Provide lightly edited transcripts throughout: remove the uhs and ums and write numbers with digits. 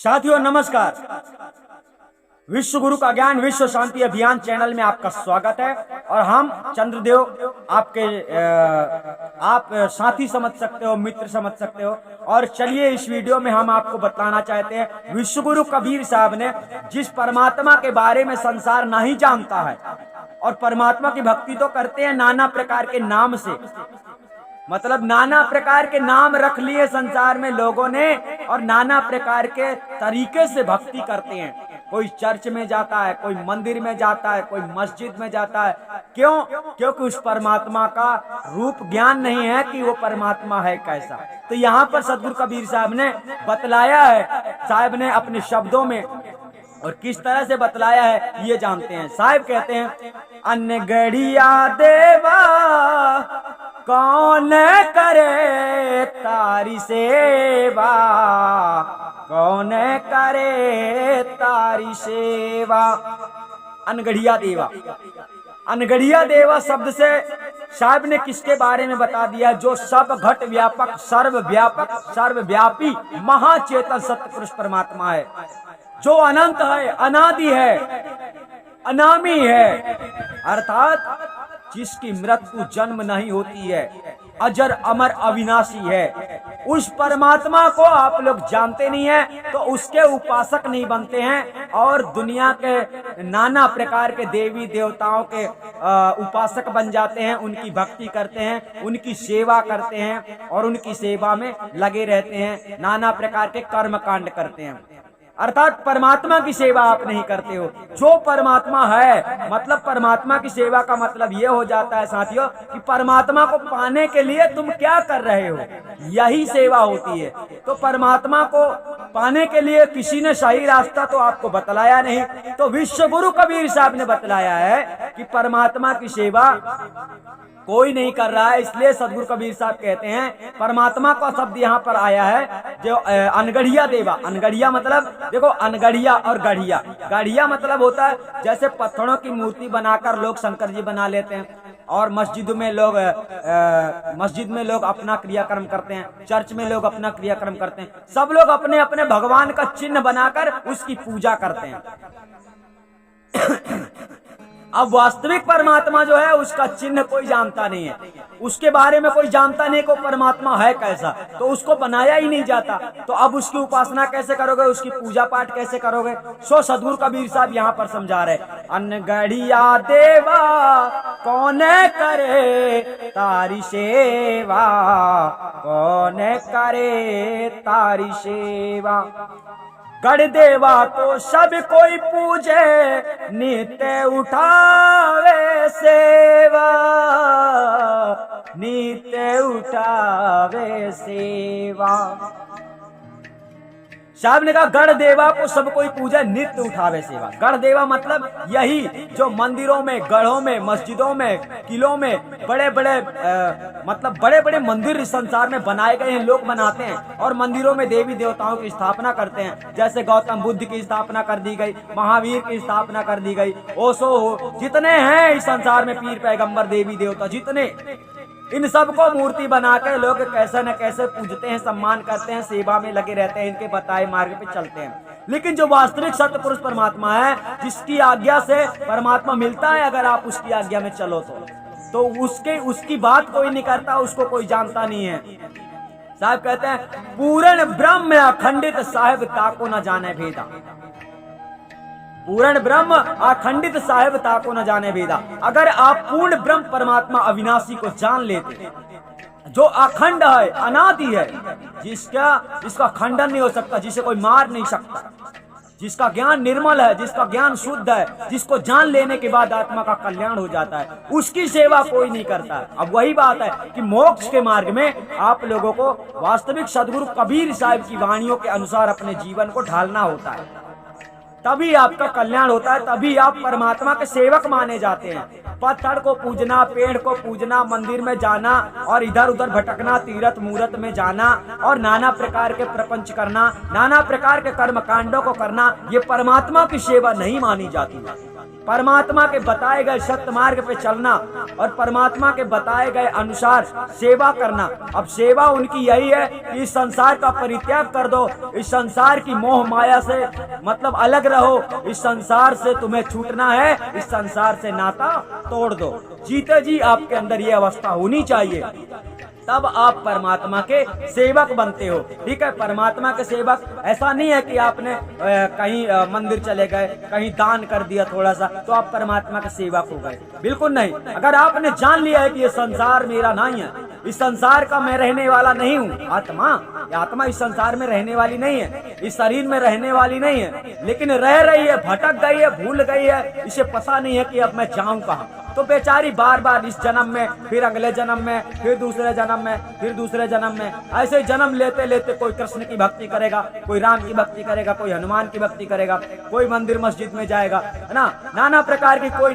साथियों नमस्कार। विश्व गुरु का ज्ञान विश्व शांति अभियान चैनल में आपका स्वागत है। और हम चंद्रदेव आप साथी समझ सकते हो, मित्र समझ सकते हो। और चलिए इस वीडियो में हम आपको बताना चाहते हैं विश्व गुरु कबीर साहब ने जिस परमात्मा के बारे में संसार नहीं जानता है और परमात्मा की भक्ति तो करते हैं नाना प्रकार के नाम से, मतलब नाना प्रकार के नाम रख लिए संसार में लोगों ने और नाना प्रकार के तरीके से भक्ति करते हैं। कोई चर्च में जाता है, कोई मंदिर में जाता है, कोई मस्जिद में जाता है। क्यों? क्योंकि उस परमात्मा का रूप ज्ञान नहीं है कि वो परमात्मा है कैसा। तो यहाँ पर सदगुरु कबीर साहब ने बतलाया है, साहब ने अपने शब्दों में, और किस तरह से बतलाया है ये जानते हैं। साहब कहते हैं, अन्य गढ़िया देवा कौन करे तारी सेवा, कौन करे तारी सेवा। अनगढ़िया देवा, अनगढ़िया देवा शब्द से साहब ने किसके बारे में बता दिया? जो सब घट व्यापक, सर्वव्यापी महाचेतन सत्य पुरुष परमात्मा है, जो अनंत है, अनादि है, अनामी है, अर्थात जिसकी मृत्यु जन्म नहीं होती है, अजर अमर अविनाशी है। उस परमात्मा को आप लोग जानते नहीं है तो उसके उपासक नहीं बनते हैं और दुनिया के नाना प्रकार के देवी देवताओं के उपासक बन जाते हैं, उनकी भक्ति करते हैं, उनकी सेवा करते हैं और उनकी सेवा में लगे रहते हैं, नाना प्रकार के कर्म कांड करते हैं। अर्थात परमात्मा की सेवा आप नहीं करते हो। जो परमात्मा है, मतलब परमात्मा की सेवा का मतलब ये हो जाता है साथियों कि परमात्मा को पाने के लिए तुम क्या कर रहे हो, यही सेवा होती है। तो परमात्मा को पाने के लिए किसी ने सही रास्ता तो आपको बतलाया नहीं, तो विश्व गुरु कबीर साहब ने बतलाया है कि परमात्मा की सेवा कोई नहीं कर रहा है। इसलिए सदगुरु कबीर साहब कहते हैं परमात्मा का शब्द यहाँ पर आया है जो अनगढ़िया देवा। अनगढ़िया मतलब देखो, अनगढ़िया और गढ़िया, गढ़िया मतलब होता है जैसे पत्थरों की मूर्ति बनाकर लोग शंकर जी बना लेते हैं और मस्जिद में लोग अपना क्रियाक्रम करते हैं, चर्च में लोग अपना क्रियाक्रम करते हैं। सब लोग अपने अपने भगवान का चिन्ह बनाकर उसकी पूजा करते हैं। अब वास्तविक परमात्मा जो है उसका चिन्ह कोई जानता नहीं है, उसके बारे में कोई जानता नहीं को परमात्मा है कैसा, तो उसको बनाया ही नहीं जाता। तो अब उसकी उपासना कैसे करोगे, उसकी पूजा पाठ कैसे करोगे? सो सदगुरु कबीर साहब यहाँ पर समझा रहे, अनगढ़िया देवा कौन करे तारी सेवा, कौन करे तारी सेवा। गढ़ देवा तो सब कोई पूजे, नित्य उठावे सेवा, नित्य उठावे सेवा। साहब ने कहा गढ़ देवा को सब कोई पूजा, नित्य उठावे सेवा। गढ़ देवा मतलब यही जो मंदिरों में, गढ़ों में, मस्जिदों में, किलों में बड़े बड़े मंदिर संसार में बनाए गए हैं, लोग बनाते हैं और मंदिरों में देवी देवताओं की स्थापना करते हैं। जैसे गौतम बुद्ध की स्थापना कर दी गई, महावीर की स्थापना कर दी गई, ओशो हो, जितने हैं इस संसार में पीर पैगंबर देवी देवता जितने, इन सबको मूर्ति बना के लोग कैसे न कैसे पूजते हैं, सम्मान करते हैं, सेवा में लगे रहते हैं, इनके बताए मार्ग पे चलते हैं। लेकिन जो वास्तविक सत्य पुरुष परमात्मा है, जिसकी आज्ञा से परमात्मा मिलता है, अगर आप उसकी आज्ञा में चलो तो उसकी बात कोई नहीं करता, उसको कोई जानता नहीं है। साहब कहते हैं पूर्ण ब्रह्म अखंडित साहेब ताको न जाने भेदा, पूर्ण ब्रह्म अखंडित साहेब ताको न जाने भेदा। अगर आप पूर्ण ब्रह्म परमात्मा अविनाशी को जान लेते, जो अखंड है, अनादि है, जिसका खंडन नहीं हो सकता, जिसे कोई मार नहीं सकता, जिसका ज्ञान निर्मल है, जिसका ज्ञान शुद्ध है, जिसको जान लेने के बाद आत्मा का कल्याण हो जाता है, उसकी सेवा कोई नहीं करता। अब वही बात है कि मोक्ष के मार्ग में आप लोगों को वास्तविक सदगुरु कबीर साहब की वाणियों के अनुसार अपने जीवन को ढालना होता है, तभी आपका कल्याण होता है, तभी आप परमात्मा के सेवक माने जाते हैं। पत्थर को पूजना, पेड़ को पूजना, मंदिर में जाना और इधर उधर भटकना, तीर्थ मूर्त में जाना और नाना प्रकार के प्रपंच करना, नाना प्रकार के कर्म कांडों को करना, ये परमात्मा की सेवा नहीं मानी जाती। परमात्मा के बताए गए सत्य मार्ग पे चलना और परमात्मा के बताए गए अनुसार सेवा करना। अब सेवा उनकी यही है कि इस संसार का परित्याग कर दो, इस संसार की मोह माया से मतलब अलग रहो, इस संसार से तुम्हें छूटना है, इस संसार से नाता तोड़ दो। जीते जी आपके अंदर ये अवस्था होनी चाहिए, तब आप परमात्मा के सेवक बनते हो। ठीक है, परमात्मा के सेवक ऐसा नहीं है कि आपने कहीं मंदिर चले गए, कहीं दान कर दिया थोड़ा सा तो आप परमात्मा के सेवक हो गए, बिल्कुल नहीं। अगर आपने जान लिया है कि ये संसार मेरा नहीं है, इस संसार का मैं रहने वाला नहीं हूँ, आत्मा इस संसार में रहने वाली नहीं है, इस शरीर में रहने वाली नहीं है, लेकिन रह रही है, भटक गई है, भूल गई है, इसे पता नहीं है कि अब मैं जाऊं कहाँ। तो बेचारी बार बार इस जन्म में, फिर अगले जन्म में, फिर दूसरे जन्म में, फिर दूसरे जन्म में, ऐसे जन्म लेते लेते कोई कृष्ण की भक्ति करेगा, कोई राम की भक्ति करेगा, कोई हनुमान की भक्ति करेगा, कोई मंदिर मस्जिद में जाएगा, है ना, नाना प्रकार की कोई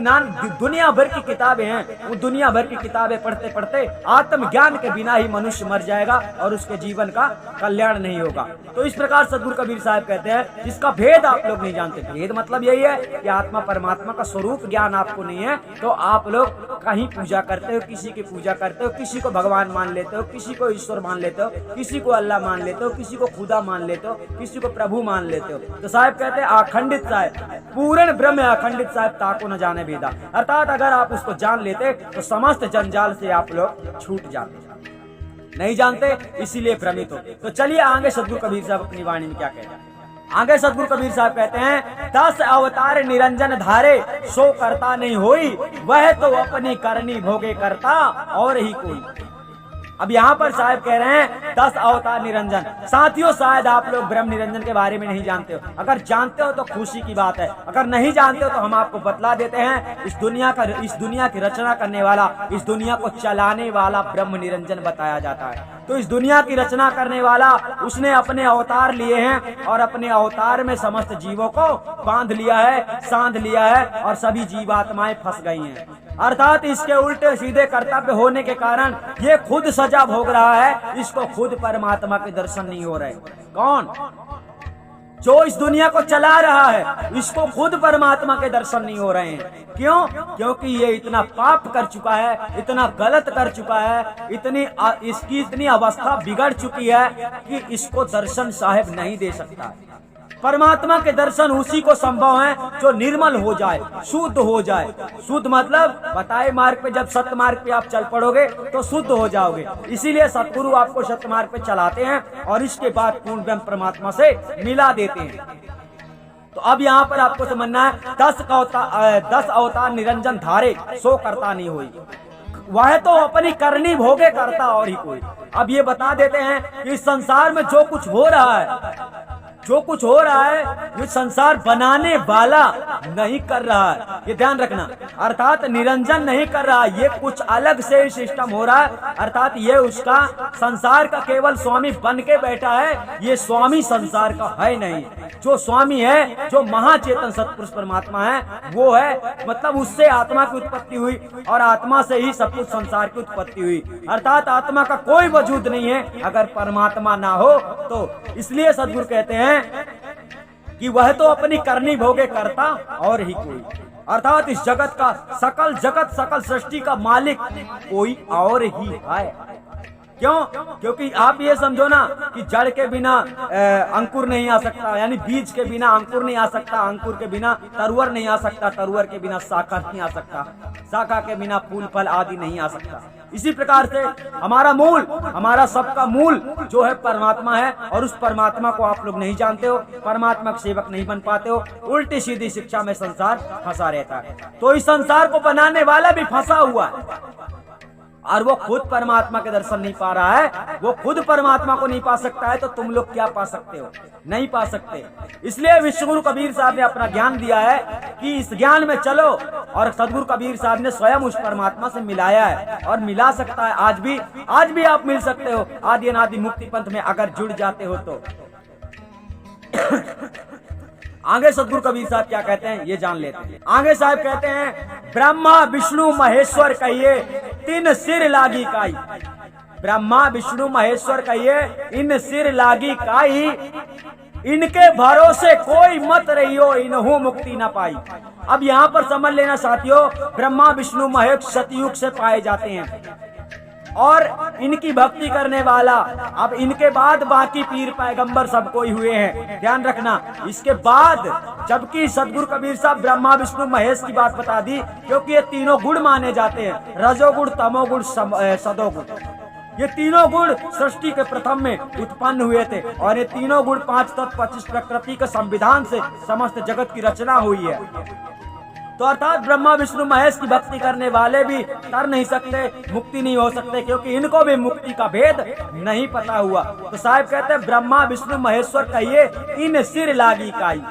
दुनिया भर की किताबें हैं। वो दुनिया भर की किताबें पढ़ते पढ़ते आत्मज्ञान के बिना ही मनुष्य मर जाएगा और उसके जीवन का कल्याण नहीं होगा। तो इस प्रकार सदगुरु कबीर साहब कहते हैं जिसका भेद आप लोग नहीं जानते। भेद मतलब यही है कि आत्मा परमात्मा का स्वरूप ज्ञान आपको नहीं है, तो आप लोग कहीं पूजा करते हो, किसी की पूजा करते हो, किसी को भगवान मान लेते हो, किसी को ईश्वर मान लेते हो, किसी को अल्लाह मान लेते हो, किसी को खुदा मान लेते हो, किसी को प्रभु मान लेते हो। तो साहब कहते हैं अखंडित साहब, पूर्ण ब्रह्म अखंडित साहब ताको न जाने भेदा, अर्थात अगर आप उसको जान लेते तो समस्त जंजाल से आप लोग छूट जाते। नहीं जानते इसीलिए भ्रमित हो। तो चलिए आगे सदगुरु कबीर साहब अपनी वाणी में क्या कहते हैं। आगे सदगुरु कबीर साहब कहते हैं 10 अवतार निरंजन धारे, सो करता नहीं होई, वह तो अपनी करनी भोगे करता और ही कोई। अब यहाँ पर साहब कह रहे हैं 10 अवतार निरंजन। साथियों शायद आप लोग ब्रह्म निरंजन के बारे में नहीं जानते हो, अगर जानते हो तो खुशी की बात है, अगर नहीं जानते हो तो हम आपको बतला देते हैं। इस दुनिया की रचना करने वाला, इस दुनिया को चलाने वाला ब्रह्म निरंजन बताया जाता है। तो इस दुनिया की रचना करने वाला उसने अपने अवतार लिए हैं और अपने अवतार में समस्त जीवों को बांध लिया है, साध लिया है और सभी जीवात्माएं फंस गई हैं। अर्थात इसके उल्टे सीधे कर्तव्य होने के कारण ये खुद सजा भोग रहा है, इसको खुद परमात्मा के दर्शन नहीं हो रहे। कौन? जो इस दुनिया को चला रहा है, इसको खुद परमात्मा के दर्शन नहीं हो रहे हैं। क्यों? क्योंकि ये इतना पाप कर चुका है, इतना गलत कर चुका है, इसकी इतनी अवस्था बिगड़ चुकी है कि इसको दर्शन साहिब नहीं दे सकता। परमात्मा के दर्शन उसी को संभव है जो निर्मल हो जाए, शुद्ध हो जाए। शुद्ध मतलब बताए मार्ग पे, जब सत्य मार्ग पे आप चल पड़ोगे तो शुद्ध हो जाओगे। इसीलिए सतगुरु आपको सत्य मार्ग पे चलाते हैं और इसके बाद पूर्ण ब्रह्म परमात्मा से मिला देते हैं। तो अब यहाँ पर आपको समझना है 10 अवतार निरंजन धारे, सो करता नहीं हुई, वह तो अपनी करनी भोगे करता और ही कोई। अब ये बता देते हैं कि इस संसार में जो कुछ हो रहा है, जो कुछ हो रहा है, ये संसार बनाने वाला नहीं कर रहा है, ये ध्यान रखना। अर्थात निरंजन नहीं कर रहा, ये कुछ अलग से सिस्टम हो रहा है। अर्थात ये उसका संसार का केवल स्वामी बन के बैठा है, ये स्वामी संसार का है नहीं। जो स्वामी है, जो महाचेतन सतपुरुष परमात्मा है, वो है, मतलब उससे आत्मा की उत्पत्ति हुई और आत्मा से ही सब कुछ संसार की उत्पत्ति हुई। अर्थात आत्मा का कोई वजूद नहीं है अगर परमात्मा ना हो तो। इसलिए सद्गुरु कहते हैं कि वह तो अपनी करनी भोगे करता और ही कोई। अर्थात इस जगत का सकल सृष्टि का मालिक कोई और ही है। क्यों? क्योंकि आप ये समझो ना कि जड़ के बिना अंकुर नहीं आ सकता, यानी बीज के बिना अंकुर नहीं आ सकता, अंकुर के बिना तरुवर नहीं आ सकता, तरुवर के बिना शाखा नहीं आ सकता, शाखा के बिना फूल फल आदि नहीं आ सकता। इसी प्रकार से हमारा मूल, हमारा सबका मूल जो है परमात्मा है, और उस परमात्मा को आप लोग नहीं जानते हो, परमात्मा के सेवक नहीं बन पाते हो, उल्टी सीधी शिक्षा में संसार फंसा रहता है। तो इस संसार को बनाने वाला भी फंसा हुआ है और वो खुद परमात्मा के दर्शन नहीं पा रहा है, वो खुद परमात्मा को नहीं पा सकता है, तो तुम लोग क्या पा सकते हो? नहीं पा सकते। इसलिए विश्वगुरु कबीर साहब ने अपना ज्ञान दिया है कि इस ज्ञान में चलो, और सदगुरु कबीर साहब ने स्वयं उस परमात्मा से मिलाया है और मिला सकता है। आज भी आप मिल सकते हो आदि अनादि मुक्ति पंथ में अगर जुड़ जाते हो तो। आगे सदगुरु कबीर साहब क्या कहते हैं ये जान लेते हैं। आगे साहब कहते हैं ब्रह्मा विष्णु महेश्वर कहिए, 3 सिर लागी काई। ब्रह्मा विष्णु महेश्वर कहिए, इन सिर लागी काई, इनके भरोसे कोई मत रहियो, इन्हों मुक्ति ना पाई। अब यहाँ पर समझ लेना साथियों, ब्रह्मा विष्णु महेश सतयुग से पाए जाते हैं और इनकी भक्ति करने वाला, अब इनके बाद बाकी पीर पैगंबर सब कोई हुए हैं, ध्यान रखना। इसके बाद जबकि सदगुरु कबीर साहब ब्रह्मा विष्णु महेश की बात बता दी, क्योंकि ये तीनों गुण माने जाते हैं, रजोगुण तमोगुण सदोगुण। ये तीनों गुण सृष्टि के प्रथम में उत्पन्न हुए थे और ये तीनों गुण 5 तत्व 25 प्रकृति के संविधान से समस्त जगत की रचना हुई है। तो अर्थात ब्रह्मा विष्णु महेश की भक्ति करने वाले भी तर नहीं सकते, मुक्ति नहीं हो सकते, क्योंकि इनको भी मुक्ति का भेद नहीं पता हुआ। तो साहब कहते हैं ब्रह्मा विष्णु महेश्वर कहिए इन सिर लागी काई,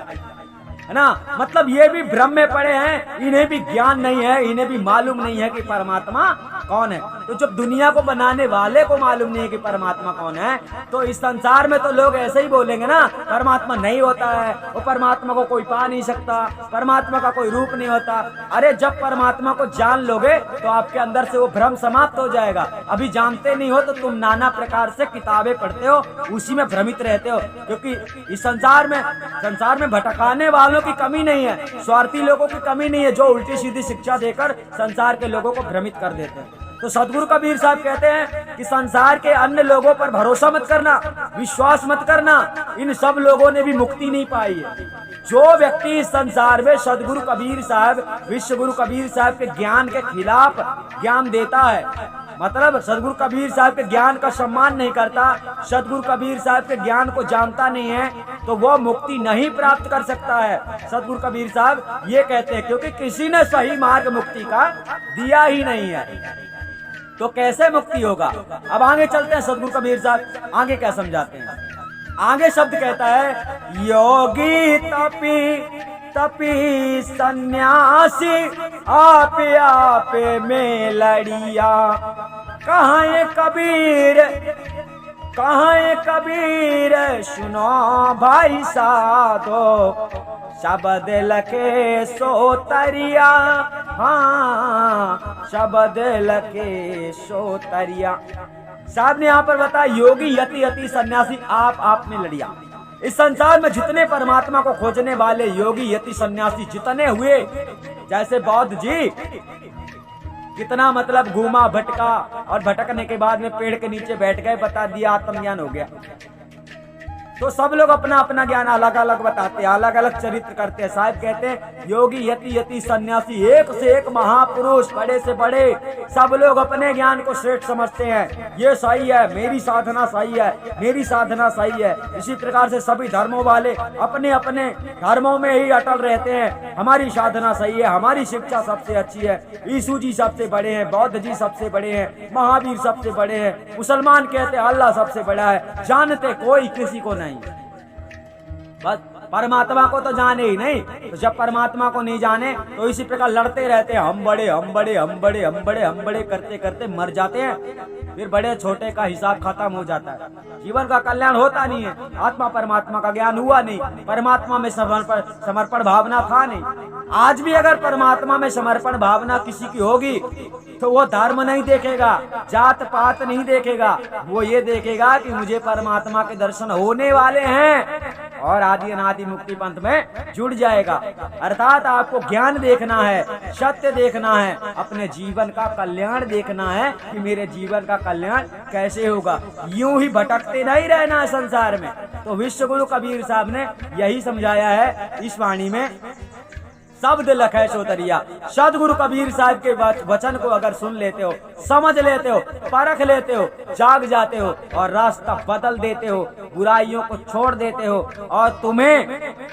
है ना। मतलब ये भी भ्रम में पड़े हैं, इन्हें भी ज्ञान नहीं है, इन्हें भी मालूम नहीं है कि परमात्मा कौन है। तो जब दुनिया को बनाने वाले को मालूम नहीं है कि परमात्मा कौन है, तो इस संसार में तो लोग ऐसे ही बोलेंगे ना, परमात्मा नहीं होता है, वो परमात्मा को कोई पा नहीं सकता, परमात्मा का कोई रूप नहीं होता। अरे जब परमात्मा को जान लोगे तो आपके अंदर से वो भ्रम समाप्त हो जाएगा। अभी जानते नहीं हो तो तुम नाना प्रकार से किताबें पढ़ते हो, उसी में भ्रमित रहते हो, क्योंकि इस संसार में भटकाने वालों की कमी नहीं है, स्वार्थी लोगों की कमी नहीं है, जो उल्टी सीधी शिक्षा देकर संसार के लोगों को भ्रमित कर देते हैं। तो सदगुरु कबीर साहब कहते हैं कि संसार के अन्य लोगों पर भरोसा मत करना, विश्वास मत करना, इन सब लोगों ने भी मुक्ति नहीं पाई है। जो व्यक्ति इस संसार में सदगुरु कबीर साहब, विश्व गुरु कबीर साहब के ज्ञान के खिलाफ ज्ञान देता है, मतलब सदगुरु कबीर साहब के ज्ञान का सम्मान नहीं करता, सदगुरु कबीर साहब के ज्ञान को जानता नहीं है, तो वो मुक्ति नहीं प्राप्त कर सकता है। सदगुरु कबीर साहब ये कहते हैं, क्योंकि किसी ने सही मार्ग मुक्ति का दिया ही नहीं है, तो कैसे मुक्ति होगा। अब आगे चलते हैं, सदगुरु कबीर साहब आगे क्या समझाते हैं। आगे शब्द कहता है, योगी तपी सन्यासी आपे आपे में लड़िया, कहाँ ये कबीर सुनो भाई साधो, शब्द लखे सोतरिया, हाँ शब्द लखे सोतरिया। साहब ने यहाँ पर बताया, योगी यति यति सन्यासी आप में लड़िया। इस संसार में जितने परमात्मा को खोजने वाले योगी यति सन्यासी जितने हुए, जैसे बौद्ध जी कितना मतलब घूमा भटका और भटकने के बाद में पेड़ के नीचे बैठ गए, बता दिया आत्मज्ञान हो गया। तो सब लोग अपना अपना ज्ञान अलग अलग बताते हैं, अलग अलग चरित्र करते हैं। साहब कहते हैं योगी यति यति सन्यासी, एक से एक महापुरुष, बड़े से बड़े, सब लोग अपने ज्ञान को श्रेष्ठ समझते हैं। ये सही है, मेरी साधना सही है, मेरी साधना सही है। इसी प्रकार से सभी धर्मों वाले अपने अपने धर्मों में ही अटल रहते हैं, हमारी साधना सही है, हमारी शिक्षा सबसे अच्छी है, यीशु जी सबसे बड़े हैं, बौद्ध जी सबसे बड़े हैं, महावीर सबसे बड़े हैं, मुसलमान कहते हैं अल्लाह सबसे बड़ा है, जानते कोई किसी को नहीं, बस परमात्मा को तो जाने ही नहीं। तो जब परमात्मा को नहीं जाने तो इसी प्रकार लड़ते रहते हैं, हम बड़े हम बड़े हम बड़े हम बड़े हम बड़े करते करते मर जाते हैं, फिर बड़े छोटे का हिसाब खत्म हो जाता है, जीवन का कल्याण होता नहीं है, आत्मा परमात्मा का ज्ञान हुआ नहीं, परमात्मा में समर्पण भावना था नहीं। आज भी अगर परमात्मा में समर्पण भावना किसी की होगी तो वो धर्म नहीं देखेगा, जात पात नहीं देखेगा, वो ये देखेगा कि मुझे परमात्मा के दर्शन होने वाले हैं और आदि अनादि मुक्ति पंथ में जुड़ जाएगा। अर्थात आपको ज्ञान देखना है, सत्य देखना है, अपने जीवन का कल्याण देखना है कि मेरे जीवन का कल्याण कैसे होगा। यूं ही भटकते नहीं रहना है संसार में। तो विश्व गुरु कबीर साहब ने यही समझाया है इस वाणी में, शब्द लखे सोतरिया। सदगुरु कबीर साहब के वचन को अगर सुन लेते हो, समझ लेते हो, परख लेते हो, जाग जाते हो और रास्ता बदल देते हो, बुराइयों को छोड़ देते हो और तुम्हें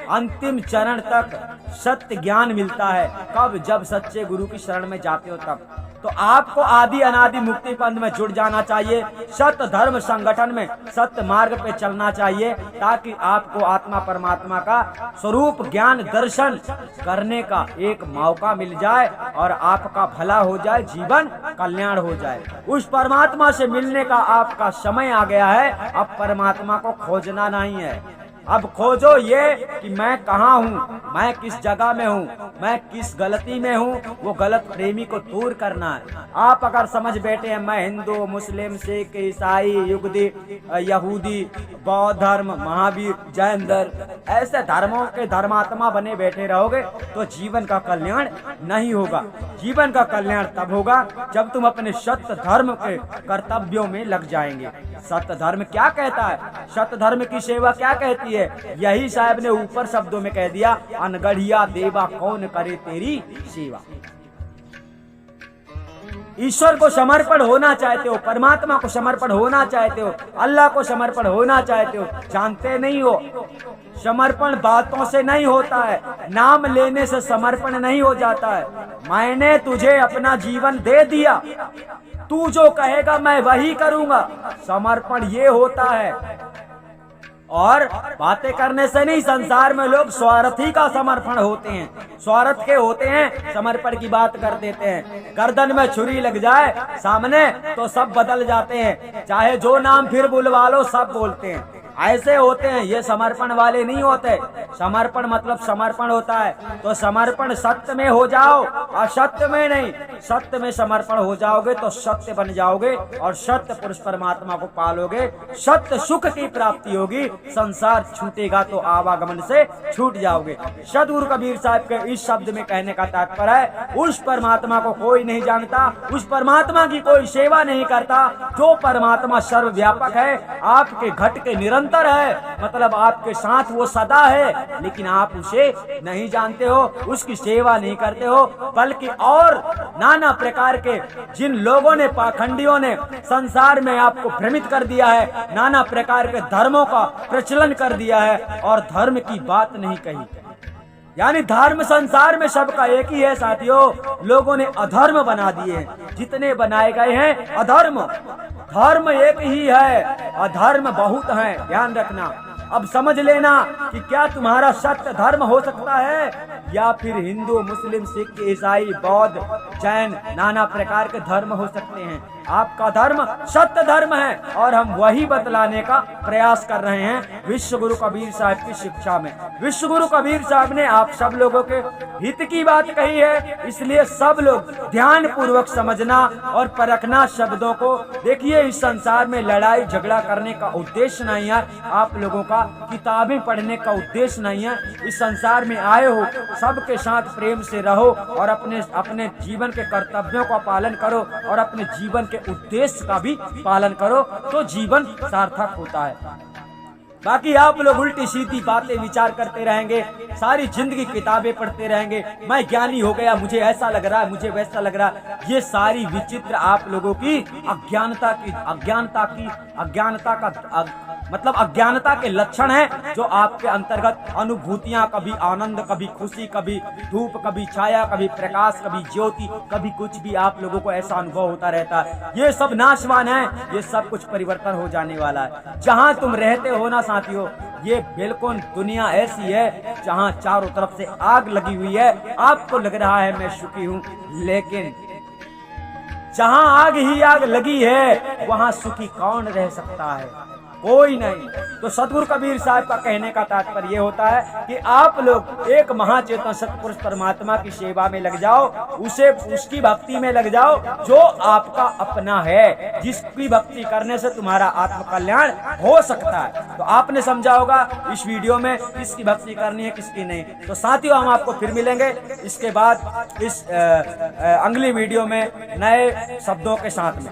अंतिम चरण तक सत्य ज्ञान मिलता है। कब? जब सच्चे गुरु की शरण में जाते हो तब। तो आपको आदि अनादि मुक्ति पंथ में जुड़ जाना चाहिए, सत्य धर्म संगठन में सत्य मार्ग पे चलना चाहिए, ताकि आपको आत्मा परमात्मा का स्वरूप ज्ञान दर्शन करने का एक मौका मिल जाए और आपका भला हो जाए, जीवन कल्याण हो जाए। उस परमात्मा से मिलने का आपका समय आ गया है। अब परमात्मा को खोजना नहीं है, अब खोजो ये कि मैं कहाँ हूँ, मैं किस जगह में हूँ, मैं किस गलती में हूँ। वो गलत प्रेमी को दूर करना है। आप अगर समझ बैठे हैं मैं हिंदू, मुस्लिम, सिख, ईसाई, युगदी, यहूदी, बौद्ध धर्म, महावीर, जैन धर्म, ऐसे धर्मों के धर्मात्मा बने बैठे रहोगे तो जीवन का कल्याण नहीं होगा। जीवन का कल्याण तब होगा जब तुम अपने सत्य धर्म के कर्तव्यों में लग जाएंगे। सत्य धर्म क्या कहता है, सत्य धर्म की सेवा क्या कहती है, यही साहब ने ऊपर शब्दों में कह दिया, अनगढ़िया देवा कौन करे तेरी सेवा। ईश्वर को समर्पण होना चाहते हो, परमात्मा को समर्पण होना चाहते हो, अल्लाह को समर्पण होना चाहते हो, जानते नहीं हो समर्पण बातों से नहीं होता है, नाम लेने से समर्पण नहीं हो जाता है। मैंने तुझे अपना जीवन दे दिया, तू जो कहेगा मैं वही करूंगा, समर्पण ये होता है। और बातें करने से नहीं, संसार में लोग स्वार्थी का समर्पण होते हैं, स्वार्थ के होते हैं, समर्पण की बात कर देते हैं। गर्दन में छुरी लग जाए सामने तो सब बदल जाते हैं, चाहे जो नाम फिर बुलवा लो सब बोलते हैं, ऐसे होते हैं। ये समर्पण वाले नहीं होते। समर्पण मतलब समर्पण होता है तो समर्पण सत्य में हो जाओ, असत्य में नहीं। सत्य में समर्पण हो जाओगे तो सत्य बन जाओगे और सत्य पुरुष परमात्मा को पालोगे, सत्य सुख की प्राप्ति होगी, संसार छूटेगा तो आवागमन से छूट जाओगे। सदगुरु कबीर साहब के इस शब्द में कहने का तात्पर्य है, उस परमात्मा को कोई नहीं जानता, उस परमात्मा की कोई सेवा नहीं करता, जो परमात्मा सर्वव्यापक है, आपके घट के निरंतर है, मतलब आपके साथ वो सदा है, लेकिन आप उसे नहीं जानते हो, उसकी सेवा नहीं करते हो, बल्कि और नाना प्रकार के जिन लोगों ने, पाखंडियों ने संसार में आपको भ्रमित कर दिया है, नाना प्रकार के धर्मों का प्रचलन कर दिया है और धर्म की बात नहीं कही। यानी धर्म संसार में सबका एक ही है साथियों, लोगों ने अधर्म बना दिए हैं, जितने बनाए गए हैं अधर्म। धर्म एक ही है, अधर्म बहुत है, ध्यान रखना। अब समझ लेना कि क्या तुम्हारा सत्य धर्म हो सकता है या फिर हिंदू, मुस्लिम, सिख, ईसाई, बौद्ध, जैन, नाना प्रकार के धर्म हो सकते हैं। आपका धर्म सत्य धर्म है और हम वही बतलाने का प्रयास कर रहे हैं विश्व गुरु कबीर साहब की शिक्षा में। विश्व गुरु कबीर साहब ने आप सब लोगों के हित की बात कही है, इसलिए सब लोग ध्यान पूर्वक समझना और परखना शब्दों को। देखिए, इस संसार में लड़ाई झगड़ा करने का उद्देश्य नहीं है, आप लोगों का किताबें पढ़ने का उद्देश्य नहीं है। इस संसार में आए हो, सबके साथ प्रेम से रहो और अपने जीवन के कर्तव्यों का पालन करो और अपने जीवन के उद्देश्य का भी पालन करो, तो जीवन सार्थक होता है। बाकी आप लोग उल्टी सीधी बातें विचार करते रहेंगे, सारी जिंदगी किताबें पढ़ते रहेंगे, मैं ज्ञानी हो गया, मुझे ऐसा लग रहा है, मुझे वैसा लग रहा है। ये सारी विचित्र आप लोगों की अज्ञानता के लक्षण है, जो आपके अंतर्गत अनुभूतियां, कभी आनंद, कभी खुशी, कभी धूप, कभी छाया, कभी प्रकाश, कभी ज्योति, कभी कुछ भी आप लोगों को ऐसा अनुभव होता रहता है। ये सब नाशवान है, ये सब कुछ परिवर्तन हो जाने वाला है। जहां तुम रहते हो ना साथियों, ये बिल्कुल दुनिया ऐसी है जहां चारों तरफ से आग लगी हुई है। आपको लग रहा है मैं सुखी हूं, लेकिन जहां आग ही आग लगी है वहां सुखी कौन रह सकता है? कोई नहीं। तो सदगुरु कबीर साहब का कहने का तात्पर्य ये होता है कि आप लोग एक महाचेतन सतपुरुष परमात्मा की सेवा में लग जाओ, उसकी भक्ति में लग जाओ जो आपका अपना है, जिसकी भक्ति करने से तुम्हारा आत्म कल्याण हो सकता है। तो आपने समझा होगा इस वीडियो में किसकी भक्ति करनी है, किसकी नहीं। तो साथियों, हम आपको फिर मिलेंगे इसके बाद इस अगली वीडियो में नए शब्दों के साथ में।